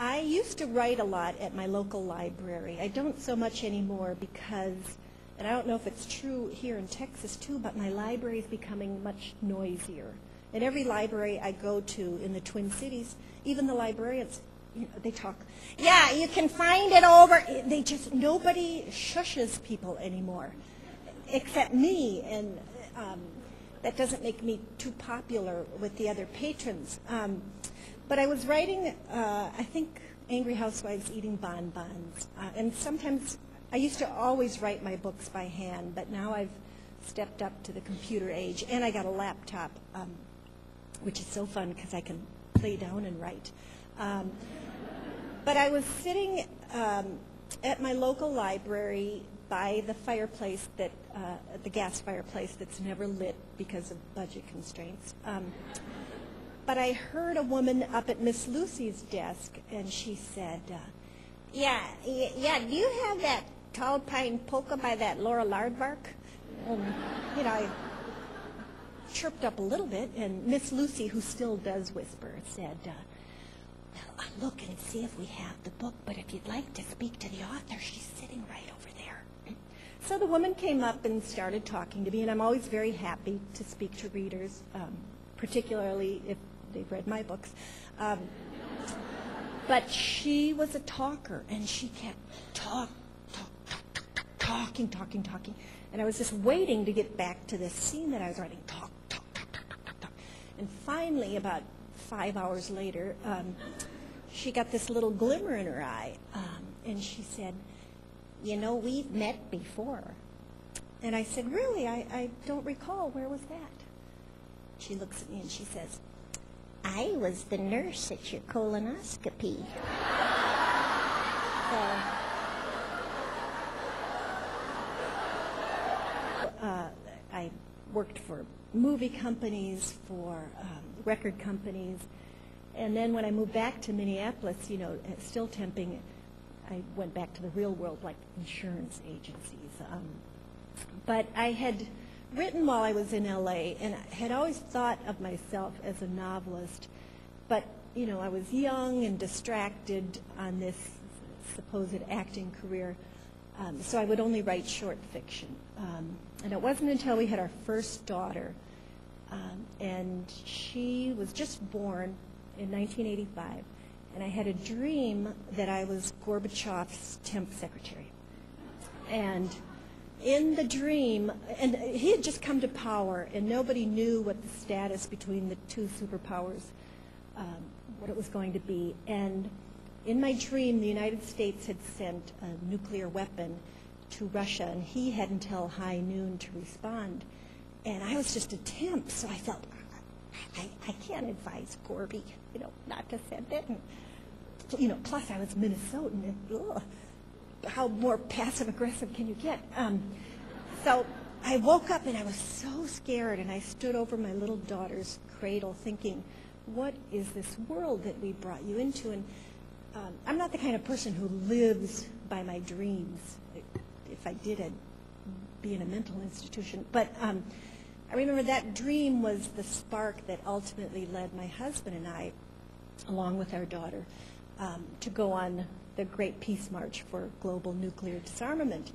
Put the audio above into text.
I used to write a lot at my local library. I don't so much anymore because, and I don't know if it's true here in Texas too, but my library is becoming much noisier. And every library I go to in the Twin Cities, even the librarians, they talk, yeah, you can find it over. Nobody shushes people anymore, except me, and that doesn't make me too popular with the other patrons. But I was writing, I think, Angry Housewives Eating Bonbons, and sometimes, I used to always write my books by hand, but now I've stepped up to the computer age, and I got a laptop, which is so fun because I can lay down and write. But I was sitting at my local library by the fireplace the gas fireplace that's never lit because of budget constraints. But I heard a woman up at Miss Lucy's desk, and she said, yeah, do you have that tall pine polka by that Lorna Landvik? And, I chirped up a little bit, and Miss Lucy, who still does whisper, said, well, I'll look and see if we have the book, but if you'd like to speak to the author, she's sitting right over there. So the woman came up and started talking to me, and I'm always very happy to speak to readers, particularly if they've read my books. But she was a talker, and she kept talking. And I was just waiting to get back to this scene that I was writing, talk. And finally, about 5 hours later, she got this little glimmer in her eye, and she said, we've met before. And I said, really? I don't recall. Where was that? She looks at me and she says, I was the nurse at your colonoscopy. I worked for movie companies, for record companies, and then when I moved back to Minneapolis, still temping, I went back to the real world, like insurance agencies. But I had written while I was in LA, and I had always thought of myself as a novelist, but I was young and distracted on this supposed acting career, so I would only write short fiction. And it wasn't until we had our first daughter, and she was just born in 1985, and I had a dream that I was Gorbachev's temp secretary. And in the dream, and he had just come to power, and nobody knew what the status between the two superpowers, what it was going to be. And in my dream, the United States had sent a nuclear weapon to Russia, and he had until high noon to respond. And I was just a temp, so I felt, I can't advise Gorby, not to send it. And, plus I was Minnesotan, and how more passive-aggressive can you get? So I woke up, and I was so scared, and I stood over my little daughter's cradle thinking, what is this world that we brought you into? And I'm not the kind of person who lives by my dreams. If I did, I'd be in a mental institution. But I remember that dream was the spark that ultimately led my husband and I, along with our daughter, to go on the Great Peace March for global nuclear disarmament.